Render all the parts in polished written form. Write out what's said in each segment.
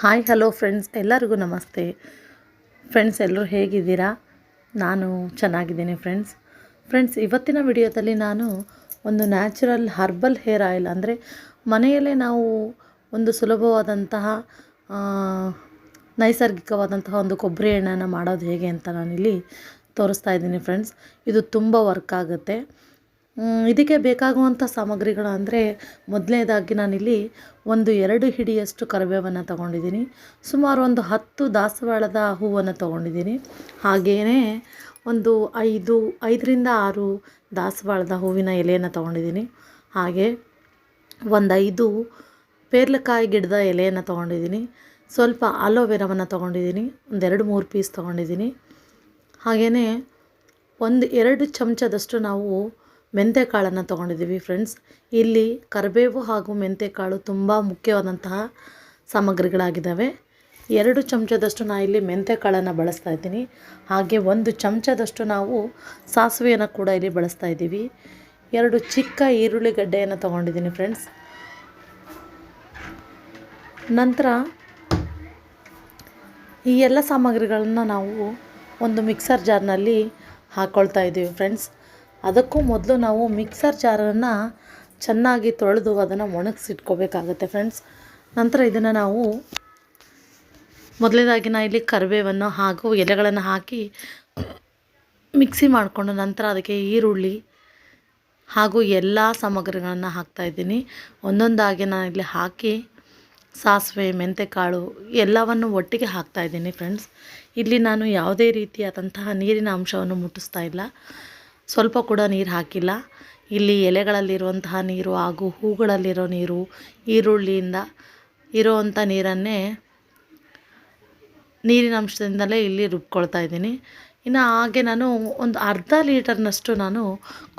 Hi hello friends, ಎಲ್ಲರಿಗೂ ನಮಸ್ತೆ. Friends, ಎಲ್ಲರೂ ಹೇಗಿದ್ದೀರಾ? ನಾನು ಚೆನ್ನಾಗಿದ್ದೀನಿ ಫ್ರೆಂಡ್ಸ್, ಇವತ್ತಿನ ವಿಡಿಯೋದಲ್ಲಿ ನಾನು ಒಂದು ನ್ಯಾಚುರಲ್ ಹರ್ಬಲ್ ಹೇರ್ ಆಯಿಲ್ ಅಂದರೆ ಮನೆಯಲ್ಲೇ ನಾವು ಒಂದು ಸುಲಭವಾದಂತಹ ನೈಸರ್ಗಿಕವಾದಂತಹ ಒಂದು ಕೊಬ್ಬರಿ ಎಣ್ಣೆನ ಮಾಡೋದು ಹೇಗೆ ಅಂತ ನಾನಿಲ್ಲಿ ತೋರಿಸ್ತಾ ಇದ್ದೀನಿ ಫ್ರೆಂಡ್ಸ್. ಇದು ತುಂಬ ವರ್ಕ್ ಆಗುತ್ತೆ. ಇದಕ್ಕೆ ಬೇಕಾಗುವಂಥ ಸಾಮಗ್ರಿಗಳು ಅಂದರೆ ಮೊದಲನೇದಾಗಿ ನಾನಿಲ್ಲಿ 1-2 ಹಿಡಿಯಷ್ಟು ಕರಿಬೇವನ್ನು ತೊಗೊಂಡಿದ್ದೀನಿ. ಸುಮಾರು ಒಂದು 10 ದಾಸವಾಳದ ಹೂವನ್ನು ತೊಗೊಂಡಿದ್ದೀನಿ. ಹಾಗೆಯೇ ಒಂದು 5ರಿಂದ 6 ದಾಸವಾಳದ ಹೂವಿನ ಎಲೆಯನ್ನು ತೊಗೊಂಡಿದ್ದೀನಿ. ಹಾಗೆ ಒಂದು 5 ಪೇರ್ಲಕಾಯಿ ಗಿಡದ ಎಲೆಯನ್ನು ತೊಗೊಂಡಿದ್ದೀನಿ. ಸ್ವಲ್ಪ ಆಲೋವೆರಾವನ್ನು ತೊಗೊಂಡಿದ್ದೀನಿ. ಒಂದು 2-3 ಪೀಸ್ ತೊಗೊಂಡಿದ್ದೀನಿ. ಹಾಗೆಯೇ 1-2 ಚಮಚದಷ್ಟು ನಾವು ಮೆಂತ್ಯಕಾಳನ್ನು ತೊಗೊಂಡಿದ್ದೀವಿ ಫ್ರೆಂಡ್ಸ್. ಇಲ್ಲಿ ಕರಿಬೇವು ಹಾಗೂ ಮೆಂತ್ಯಕಾಳು ತುಂಬ ಮುಖ್ಯವಾದಂತಹ ಸಾಮಗ್ರಿಗಳಾಗಿದ್ದಾವೆ. 2 ಚಮಚದಷ್ಟು ನಾನು ಇಲ್ಲಿ ಮೆಂತ್ಯಕಾಳನ್ನು ಬಳಸ್ತಾ ಇದ್ದೀನಿ. ಹಾಗೆ 1 ಚಮಚದಷ್ಟು ನಾವು ಸಾಸಿವೆಯನ್ನು ಕೂಡ ಇಲ್ಲಿ ಬಳಸ್ತಾ ಇದ್ದೀವಿ. 2 ಚಿಕ್ಕ ಈರುಳ್ಳಿ ಗಡ್ಡೆಯನ್ನು ತೊಗೊಂಡಿದ್ದೀನಿ ಫ್ರೆಂಡ್ಸ್. ನಂತರ ಈ ಎಲ್ಲ ಸಾಮಗ್ರಿಗಳನ್ನು ನಾವು ಒಂದು ಮಿಕ್ಸರ್ ಜಾರ್ನಲ್ಲಿ ಹಾಕ್ಕೊಳ್ತಾ ಇದ್ದೀವಿ ಫ್ರೆಂಡ್ಸ್. ಅದಕ್ಕೂ ಮೊದಲು ನಾವು ಮಿಕ್ಸರ್ ಜಾರನ್ನು ಚೆನ್ನಾಗಿ ತೊಳೆದು ಅದನ್ನು ಒಣಗಿಸಿಟ್ಕೋಬೇಕಾಗುತ್ತೆ ಫ್ರೆಂಡ್ಸ್. ನಂತರ ಇದನ್ನು ನಾವು ಮೊದಲನೇದಾಗಿ ನಾನು ಇಲ್ಲಿ ಕರಿಬೇವನ್ನು ಹಾಗೂ ಎಲೆಗಳನ್ನು ಹಾಕಿ ಮಿಕ್ಸಿ ಮಾಡಿಕೊಂಡು ನಂತರ ಅದಕ್ಕೆ ಈರುಳ್ಳಿ ಹಾಗೂ ಎಲ್ಲ ಸಾಮಗ್ರಿಗಳನ್ನು ಹಾಕ್ತಾಯಿದ್ದೀನಿ. ಒಂದೊಂದಾಗಿ ನಾನು ಇಲ್ಲಿ ಹಾಕಿ ಸಾಸಿವೆ, ಮೆಂತ್ಯಕಾಳು ಎಲ್ಲವನ್ನು ಒಟ್ಟಿಗೆ ಹಾಕ್ತಾಯಿದ್ದೀನಿ ಫ್ರೆಂಡ್ಸ್. ಇಲ್ಲಿ ನಾನು ಯಾವುದೇ ರೀತಿಯಾದಂತಹ ನೀರಿನ ಅಂಶವನ್ನು ಮುಟ್ಟಿಸ್ತಾ ಇಲ್ಲ, ಸ್ವಲ್ಪ ಕೂಡ ನೀರು ಹಾಕಿಲ್ಲ. ಇಲ್ಲಿ ಎಲೆಗಳಲ್ಲಿರುವಂತಹ ನೀರು ಹಾಗೂ ಹೂಗಳಲ್ಲಿರೋ ನೀರು, ಈರುಳ್ಳಿಯಿಂದ ಇರೋವಂಥ ನೀರಿನ ಅಂಶದಿಂದಲೇ ಇಲ್ಲಿ ರುಬ್ಕೊಳ್ತಾ ಇದ್ದೀನಿ. ಇನ್ನು ಹಾಗೆ ನಾನು ಒಂದು ಅರ್ಧ ಲೀಟರ್ನಷ್ಟು ನಾನು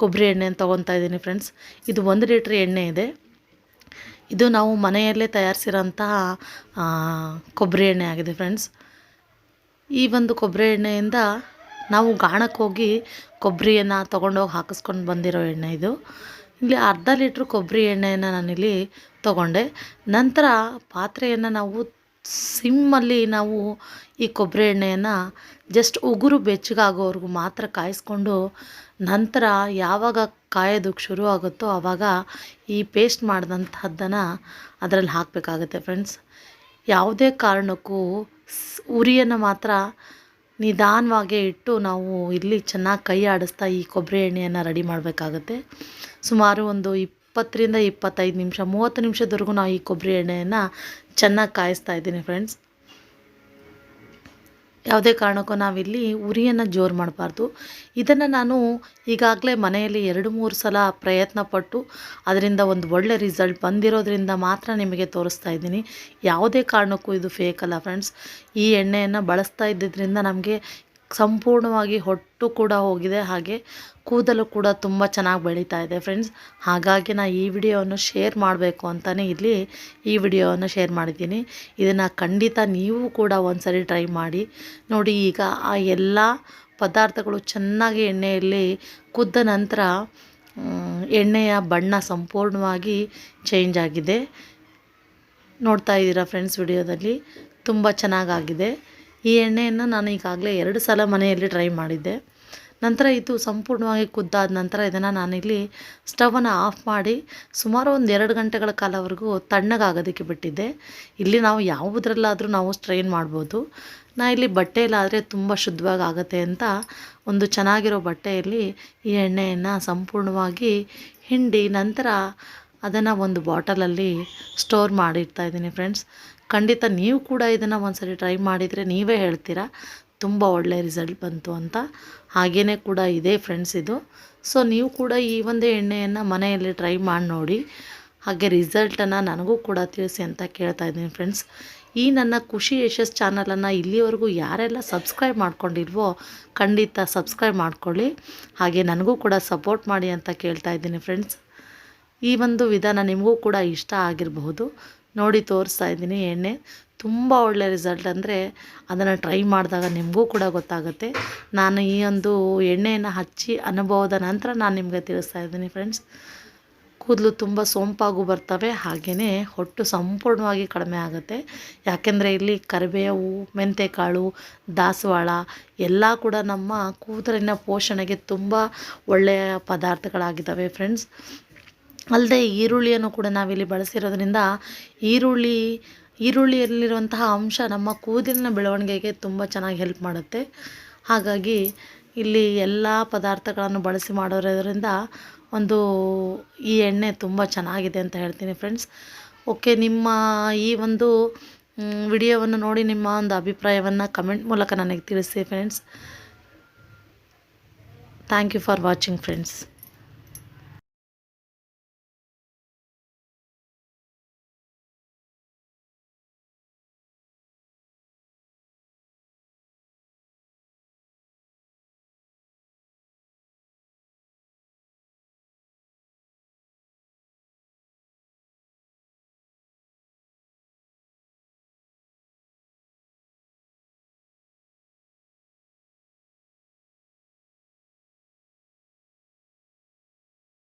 ಕೊಬ್ಬರಿ ಎಣ್ಣೆಯನ್ನು ತೊಗೊತಾ ಇದ್ದೀನಿ ಫ್ರೆಂಡ್ಸ್. ಇದು 1 ಲೀಟ್ರ್ ಎಣ್ಣೆ ಇದೆ. ಇದು ನಾವು ಮನೆಯಲ್ಲೇ ತಯಾರಿಸಿರೋಂತಹ ಕೊಬ್ಬರಿ ಎಣ್ಣೆ ಆಗಿದೆ ಫ್ರೆಂಡ್ಸ್. ಈ ಒಂದು ಕೊಬ್ಬರಿ ಎಣ್ಣೆಯಿಂದ ನಾವು ಗಾಣಕ್ಕೆ ಹೋಗಿ ಕೊಬ್ಬರಿಯನ್ನು ತೊಗೊಂಡೋಗಿ ಹಾಕಿಸ್ಕೊಂಡು ಬಂದಿರೋ ಎಣ್ಣೆ ಇದು. ಇಲ್ಲಿ ಅರ್ಧ ಲೀಟ್ರ್ ಕೊಬ್ಬರಿ ಎಣ್ಣೆಯನ್ನು ನಾನಿಲ್ಲಿ ತೊಗೊಂಡೆ. ನಂತರ ಪಾತ್ರೆಯನ್ನು ನಾವು ಸಿಮ್ಮಲ್ಲಿ ನಾವು ಈ ಕೊಬ್ಬರಿ ಎಣ್ಣೆಯನ್ನು ಜಸ್ಟ್ ಉಗುರು ಬೆಚ್ಚಗಾಗೋವರೆಗೂ ಮಾತ್ರ ಕಾಯಿಸ್ಕೊಂಡು ನಂತರ ಯಾವಾಗ ಕಾಯೋದಕ್ಕೆ ಶುರು ಆಗುತ್ತೋ ಆವಾಗ ಈ ಪೇಸ್ಟ್ ಮಾಡಿದಂಥದ್ದನ್ನು ಅದರಲ್ಲಿ ಹಾಕಬೇಕಾಗುತ್ತೆ ಫ್ರೆಂಡ್ಸ್. ಯಾವುದೇ ಕಾರಣಕ್ಕೂ ಉರಿಯನ್ನು ಮಾತ್ರ ನಿಧಾನವಾಗಿ ಇಟ್ಟು ನಾವು ಇಲ್ಲಿ ಚೆನ್ನಾಗಿ ಕೈ ಆಡಿಸ್ತಾ ಈ ಕೊಬ್ಬರಿ ಎಣ್ಣೆಯನ್ನು ರೆಡಿ ಮಾಡಬೇಕಾಗುತ್ತೆ. ಸುಮಾರು ಒಂದು 20ರಿಂದ 25 ನಿಮಿಷ 30 ನಿಮಿಷದವರೆಗೂ ನಾವು ಈ ಕೊಬ್ಬರಿ ಎಣ್ಣೆಯನ್ನು ಚೆನ್ನಾಗಿ ಕಾಯಿಸ್ತಾ ಇದ್ದೀನಿ ಫ್ರೆಂಡ್ಸ್. ಯಾವುದೇ ಕಾರಣಕ್ಕೂ ನಾವಿಲ್ಲಿ ಉರಿಯನ್ನು ಜೋರು ಮಾಡಬಾರ್ದು. ಇದನ್ನು ನಾನು ಈಗಾಗಲೇ ಮನೆಯಲ್ಲಿ 2-3 ಸಲ ಪ್ರಯತ್ನಪಟ್ಟು ಅದರಿಂದ ಒಂದು ಒಳ್ಳೆ ರಿಸಲ್ಟ್ ಬಂದಿರೋದ್ರಿಂದ ಮಾತ್ರ ನಿಮಗೆ ತೋರಿಸ್ತಾ ಇದ್ದೀನಿ. ಯಾವುದೇ ಕಾರಣಕ್ಕೂ ಇದು ಫೇಕ್ ಅಲ್ಲ ಫ್ರೆಂಡ್ಸ್. ಈ ಎಣ್ಣೆಯನ್ನು ಬಳಸ್ತಾ ಇದ್ದಿದ್ದರಿಂದ ನಮಗೆ ಸಂಪೂರ್ಣವಾಗಿ ಹೊಟ್ಟು ಕೂಡ ಹೋಗಿದೆ, ಹಾಗೆ ಕೂದಲು ಕೂಡ ತುಂಬ ಚೆನ್ನಾಗಿ ಬೆಳೀತಾ ಇದೆ ಫ್ರೆಂಡ್ಸ್. ಹಾಗಾಗಿ ನಾನು ಈ ವಿಡಿಯೋವನ್ನು ಶೇರ್ ಮಾಡಬೇಕು ಅಂತಲೇ ಇಲ್ಲಿ ಈ ವಿಡಿಯೋವನ್ನು ಶೇರ್ ಮಾಡಿದ್ದೀನಿ. ಇದನ್ನು ಖಂಡಿತ ನೀವು ಕೂಡ ಒಂದ್ಸರಿ ಟ್ರೈ ಮಾಡಿ ನೋಡಿ. ಈಗ ಆ ಎಲ್ಲ ಪದಾರ್ಥಗಳು ಚೆನ್ನಾಗಿ ಎಣ್ಣೆಯಲ್ಲಿ ಕುದ್ದ ನಂತರ ಎಣ್ಣೆಯ ಬಣ್ಣ ಸಂಪೂರ್ಣವಾಗಿ ಚೇಂಜ್ ಆಗಿದೆ. ನೋಡ್ತಾ ಇದ್ದೀರಾ ಫ್ರೆಂಡ್ಸ್, ವಿಡಿಯೋದಲ್ಲಿ ತುಂಬ ಚೆನ್ನಾಗಾಗಿದೆ. ಈ ಎಣ್ಣೆಯನ್ನು ನಾನು ಈಗಾಗಲೇ 2 ಸಲ ಮನೆಯಲ್ಲಿ ಟ್ರೈ ಮಾಡಿದ್ದೆ. ನಂತರ ಇದು ಸಂಪೂರ್ಣವಾಗಿ ಕುದ್ದಾದ ನಂತರ ಇದನ್ನು ನಾನಿಲ್ಲಿ ಸ್ಟವನ್ನು ಆಫ್ ಮಾಡಿ ಸುಮಾರು ಒಂದು 2 ಗಂಟೆಗಳ ಕಾಲವರೆಗೂ ತಣ್ಣಗಾಗೋದಕ್ಕೆ ಬಿಟ್ಟಿದ್ದೆ. ಇಲ್ಲಿ ನಾವು ಯಾವುದರಲ್ಲಾದರೂ ನಾವು ಸ್ಟ್ರೈನ್ ಮಾಡ್ಬೋದು. ನಾನು ಇಲ್ಲಿ ಬಟ್ಟೆಯಲ್ಲಾದರೆ ತುಂಬ ಶುದ್ಧವಾಗಿ ಆಗುತ್ತೆ ಅಂತ ಒಂದು ಚೆನ್ನಾಗಿರೋ ಬಟ್ಟೆಯಲ್ಲಿ ಈ ಎಣ್ಣೆಯನ್ನು ಸಂಪೂರ್ಣವಾಗಿ ಹಿಂಡಿ ನಂತರ ಅದನ್ನು ಒಂದು ಬಾಟಲಲ್ಲಿ ಸ್ಟೋರ್ ಮಾಡಿರ್ತಾಯಿದ್ದೀನಿ ಫ್ರೆಂಡ್ಸ್. ಖಂಡಿತ ನೀವು ಕೂಡ ಇದನ್ನು ಒಂದ್ಸರಿ ಟ್ರೈ ಮಾಡಿದರೆ ನೀವೇ ಹೇಳ್ತೀರಾ ತುಂಬ ಒಳ್ಳೆಯ ರಿಸಲ್ಟ್ ಬಂತು ಅಂತ. ಹಾಗೇ ಕೂಡ ಇದೆ ಫ್ರೆಂಡ್ಸ್ ಇದು. ಸೊ ನೀವು ಕೂಡ ಈ ಒಂದು ಎಣ್ಣೆಯನ್ನು ಮನೆಯಲ್ಲಿ ಟ್ರೈ ಮಾಡಿ ನೋಡಿ, ಹಾಗೆ ರಿಸಲ್ಟನ್ನು ನನಗೂ ಕೂಡ ತಿಳಿಸಿ ಅಂತ ಕೇಳ್ತಾ ಇದ್ದೀನಿ ಫ್ರೆಂಡ್ಸ್. ಈ ನನ್ನ ಖುಷಿ ಯಶಸ್ ಚಾನಲನ್ನು ಇಲ್ಲಿವರೆಗೂ ಯಾರೆಲ್ಲ ಸಬ್ಸ್ಕ್ರೈಬ್ ಮಾಡ್ಕೊಂಡಿಲ್ವೋ ಖಂಡಿತ ಸಬ್ಸ್ಕ್ರೈಬ್ ಮಾಡ್ಕೊಳ್ಳಿ, ಹಾಗೆ ನನಗೂ ಕೂಡ ಸಪೋರ್ಟ್ ಮಾಡಿ ಅಂತ ಕೇಳ್ತಾ ಇದ್ದೀನಿ ಫ್ರೆಂಡ್ಸ್. ಈ ಒಂದು ವಿಧಾನ ನಿಮಗೂ ಕೂಡ ಇಷ್ಟ ಆಗಿರಬಹುದು. ನೋಡಿ ತೋರಿಸ್ತಾ ಇದ್ದೀನಿ ಎಣ್ಣೆ ತುಂಬ ಒಳ್ಳೆ ರಿಸಲ್ಟ್. ಅಂದರೆ ಅದನ್ನು ಟ್ರೈ ಮಾಡಿದಾಗ ನಿಮಗೂ ಕೂಡ ಗೊತ್ತಾಗುತ್ತೆ. ನಾನು ಈ ಒಂದು ಎಣ್ಣೆಯನ್ನು ಹಚ್ಚಿ ಅನುಭವದ ನಂತರ ನಾನು ನಿಮಗೆ ತಿಳಿಸ್ತಾ ಇದ್ದೀನಿ ಫ್ರೆಂಡ್ಸ್. ಕೂದಲು ತುಂಬ ಸೊಂಪಾಗೂ ಬರ್ತವೆ, ಹಾಗೆಯೇ ಹೊಟ್ಟು ಸಂಪೂರ್ಣವಾಗಿ ಕಡಿಮೆ ಆಗುತ್ತೆ. ಯಾಕೆಂದರೆ ಇಲ್ಲಿ ಕರಿಬೇವು, ಮೆಂತೆಕಾಳು, ದಾಸವಾಳ ಎಲ್ಲ ಕೂಡ ನಮ್ಮ ಕೂದಲಿನ ಪೋಷಣೆಗೆ ತುಂಬ ಒಳ್ಳೆಯ ಪದಾರ್ಥಗಳಾಗಿದ್ದಾವೆ ಫ್ರೆಂಡ್ಸ್. ಅಲ್ಲದೆ ಈರುಳ್ಳಿಯನ್ನು ಕೂಡ ನಾವಿಲ್ಲಿ ಬಳಸಿರೋದ್ರಿಂದ ಈರುಳ್ಳಿಯಲ್ಲಿರುವಂತಹ ಅಂಶ ನಮ್ಮ ಕೂದಲಿನ ಬೆಳವಣಿಗೆಗೆ ತುಂಬ ಚೆನ್ನಾಗಿ ಹೆಲ್ಪ್ ಮಾಡುತ್ತೆ. ಹಾಗಾಗಿ ಇಲ್ಲಿ ಎಲ್ಲ ಪದಾರ್ಥಗಳನ್ನು ಬಳಸಿ ಮಾಡೋದ್ರಿಂದ ಈ ಎಣ್ಣೆ ತುಂಬ ಚೆನ್ನಾಗಿದೆ ಅಂತ ಹೇಳ್ತೀನಿ ಫ್ರೆಂಡ್ಸ್. ಓಕೆ, ನಿಮ್ಮ ಈ ಒಂದು ವಿಡಿಯೋವನ್ನು ನೋಡಿ ನಿಮ್ಮ ಒಂದು ಅಭಿಪ್ರಾಯವನ್ನು ಕಮೆಂಟ್ ಮೂಲಕ ನನಗೆ ತಿಳಿಸಿ friends. Thank you for watching friends.